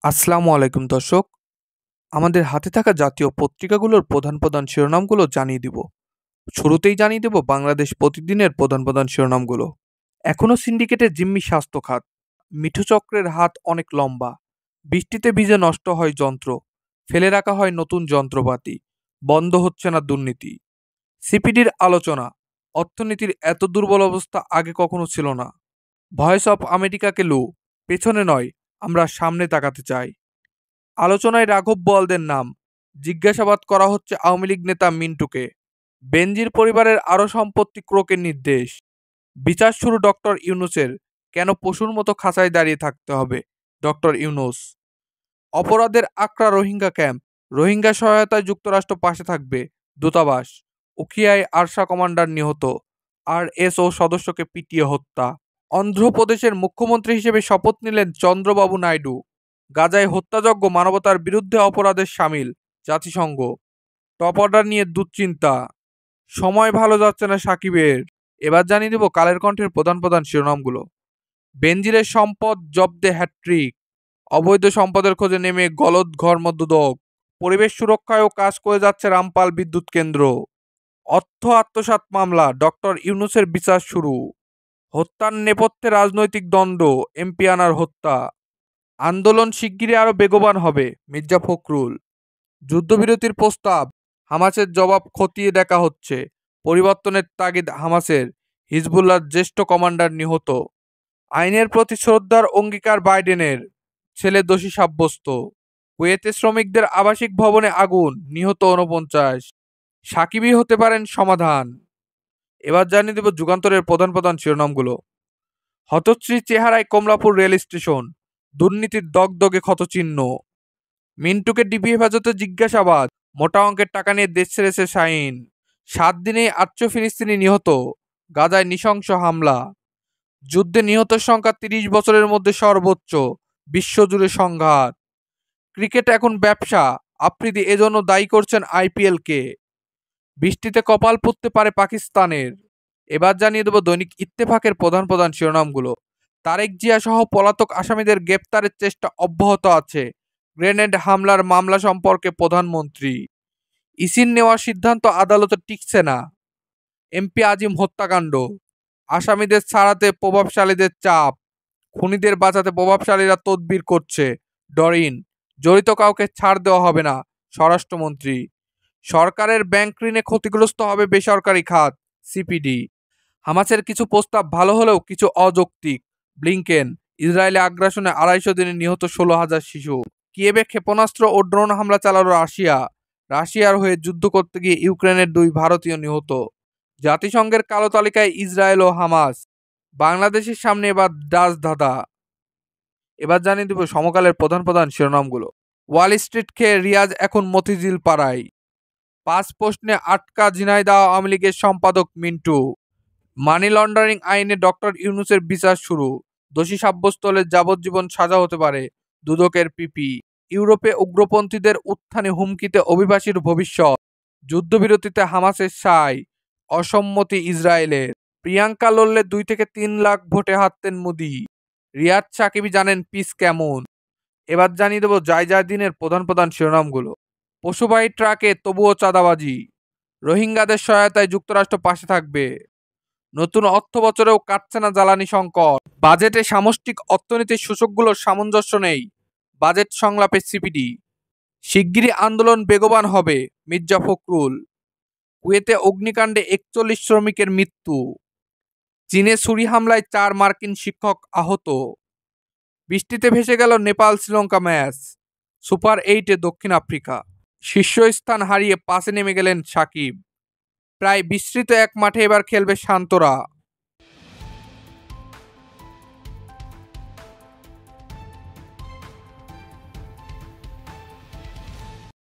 আসসালামু আলাইকুম দর্শক। আমাদের হাতে থাকা জাতীয় পত্রিকাগুলোর প্রধান প্রধান শিরোনামগুলো জানিয়ে দিব। শুরুতেই জানিয়ে দেব বাংলাদেশ প্রতিদিনের প্রধান প্রধান শিরোনামগুলো। এখনও সিন্ডিকেটের জিম্মি স্বাস্থ্য খাত। মিঠু চক্রের হাত অনেক লম্বা। বৃষ্টিতে ভিজে নষ্ট হয় যন্ত্র। ফেলে রাখা হয় নতুন যন্ত্রপাতি। বন্ধ হচ্ছে না দুর্নীতি। সিপিডির আলোচনা। অর্থনীতির এত দুর্বল অবস্থা আগে কখনো ছিল না। ভয়েস অফ আমেরিকাকে লু। পেছনে নয়, আমরা সামনে তাকাতে চাই। আলোচনায় রাঘব বোয়ালদের নাম। জিজ্ঞাসাবাদ করা হচ্ছে আওয়ামী লীগ নেতা মিন্টুকে। বেনজির পরিবারের আরও সম্পত্তি ক্রোকের নির্দেশ। বিচার শুরু ডক্টর ইউনূসের। কেন পশুর মতো খাঁচায় দাঁড়িয়ে থাকতে হবে ডক্টর ইউনূস। অপরাধের আকড়া রোহিঙ্গা ক্যাম্প। রোহিঙ্গা সহায়তায় যুক্তরাষ্ট্র পাশে থাকবে। দূতাবাস। উখিয়ায় আরসা কমান্ডার নিহত। আরএসও সদস্যকে পিটিয়ে হত্যা। অন্ধ্রপ্রদেশের মুখ্যমন্ত্রী হিসেবে শপথ নিলেন চন্দ্রবাবু নাইডু। গাজায় হত্যাযজ্ঞ মানবতার বিরুদ্ধে অপরাধের শামিল। জাতিসংঘ। টপ অর্ডার নিয়ে দুশ্চিন্তা। সময় ভালো যাচ্ছে না সাকিবের। এবার জানিয়ে দেব কালের কণ্ঠের প্রধান প্রধান শিরোনামগুলো। বেনজিরের সম্পদ জব্দে হ্যাট্রিক। অবৈধ সম্পদের খোঁজে নেমে গলদ ঘর্ম দুদক। পরিবেশ সুরক্ষায়ও কাজ করে যাচ্ছে রামপাল বিদ্যুৎ কেন্দ্র। অর্থ আত্মসাৎ মামলা, ডক্টর ইউনূসের বিচার শুরু। হত্যার নেপথ্যে রাজনৈতিক দ্বন্দ্ব, এমপি আনার হত্যা। আন্দোলন শিগগিরই আরও বেগবান হবে, মির্জা ফখরুল। যুদ্ধবিরতির প্রস্তাব, হামাসের জবাব খতিয়ে দেখা হচ্ছে। পরিবর্তনের তাগিদ হামাসের। হিজবুল্লাহর জ্যেষ্ঠ কমান্ডার নিহত। আইনের প্রতি শ্রদ্ধার অঙ্গীকার বাইডেনের। ছেলে দোষী সাব্যস্ত। কুয়েতে শ্রমিকদের আবাসিক ভবনে আগুন, নিহত ৪৯। সাকিবই হতে পারেন সমাধান। এবার জানিয়ে দেব যুগান্তরের প্রধান প্রধান শিরোনামগুলো। হতশ্রী চেহারায় কমলাপুর রেল স্টেশন। দুর্নীতির দগদগে ক্ষতচিহ্ন। মিন্টুকে ডিবি হেফাজতে জিজ্ঞাসাবাদ। মোটা অঙ্কের টাকা নিয়ে দেশ ছেড়েছে শাহিন। ৭ দিনেই ৮০০ ফিলিস্তিনি নিহত। গাজায় নৃশংস হামলা। যুদ্ধে নিহতের সংখ্যা ৩০ বছরের মধ্যে সর্বোচ্চ। বিশ্বজুড়ে সংঘাত। ক্রিকেট এখন ব্যবসা। আফ্রিদি এজন্য দায়ী করছেন আইপিএলকে। বৃষ্টিতে কপাল পুড়তে পারে পাকিস্তানের। এবার জানিয়ে দেব দৈনিক ইত্তেফাকের প্রধান প্রধান শিরোনামগুলো। তারেক জিয়া সহ পলাতক আসামিদের গ্রেপ্তারের চেষ্টা অব্যাহত আছে। গ্রেনেড হামলার মামলা সম্পর্কে প্রধানমন্ত্রী। ইসির নেওয়া সিদ্ধান্ত আদালতে টিকছে না। এমপি আজিম হত্যাকাণ্ড। আসামিদের ছাড়াতে প্রভাবশালীদের চাপ। খুনিদের বাঁচাতে প্রভাবশালীরা তদবির করছে। ডরিন। জড়িত কাউকে ছাড় দেওয়া হবে না, স্বরাষ্ট্রমন্ত্রী। সরকারের ব্যাংক ঋণে ক্ষতিগ্রস্ত হবে বেসরকারি খাত, সিপিডি। হামাসের কিছু প্রস্তাব ভালো হলেও কিছু অযৌক্তিক, ব্লিংকেন। ইসরায়েলে আগ্রাসনে ২৫০ দিনে নিহত ১৬,০০০ শিশু। কিয়েভে ক্ষেপণাস্ত্র ও ড্রোন হামলা চালালো রাশিয়া। রাশিয়ার হয়ে যুদ্ধ করতে গিয়ে ইউক্রেনের ২ ভারতীয় নিহত। জাতিসংঘের কালো তালিকায় ইসরায়েল ও হামাস। বাংলাদেশের সামনে এবার ডাচধাঁধা। এবার জানিয়ে দেব সমকালের প্রধান প্রধান শিরোনামগুলো। ওয়াল স্ট্রিট খেয়ে রিয়াজ এখন মতিঝিল পাড়ায়। ৫ প্রশ্নে আটকা ঝিনাইদহ আওয়ামী লীগের সম্পাদক মিন্টু। মানি লন্ডারিং আইনে ডক্টর ইউনূসের বিচার শুরু। দোষী সাব্যস্ত হলে যাবজ্জীবন সাজা হতে পারে, দুদকের পিপি। ইউরোপে উগ্রপন্থীদের উত্থানে হুমকিতে অভিবাসীর ভবিষ্যৎ। যুদ্ধবিরতিতে হামাসের সায়। অসম্মতি ইসরায়েলের। প্রিয়াঙ্কা লড়লে ২ থেকে ৩ লাখ ভোটে হারতেন মোদি। রিয়াদ সাকিবি জানেন পিস কেমন। এবার জানিয়ে দেব দিনের প্রধান প্রধান শিরোনামগুলো। পশুবাহী ট্রাকে তবুও চাঁদাবাজি। রোহিঙ্গাদের সহায়তায় যুক্তরাষ্ট্র পাশে থাকবে। নতুন অর্থ বছরেও কাটছে না জ্বালানি সংকট। বাজেটে সামষ্টিক অর্থনীতির সূচকগুলোর সামঞ্জস্য নেই। বাজেট সংলাপে সিপিডি। শিগগিরই আন্দোলন বেগবান হবে, মির্জা ফখরুল। কুয়েতে অগ্নিকাণ্ডে ৪১ শ্রমিকের মৃত্যু। চীনে ছুরি হামলায় ৪ মার্কিন শিক্ষক আহত। বৃষ্টিতে ভেসে গেল নেপাল শ্রীলঙ্কা ম্যাচ। সুপার ৮-এ দক্ষিণ আফ্রিকা। শীর্ষস্থান হারিয়ে পাশে নেমে গেলেন সাকিব। প্রায় বিস্মৃত এক মাঠে এবার খেলবে শান্তরা।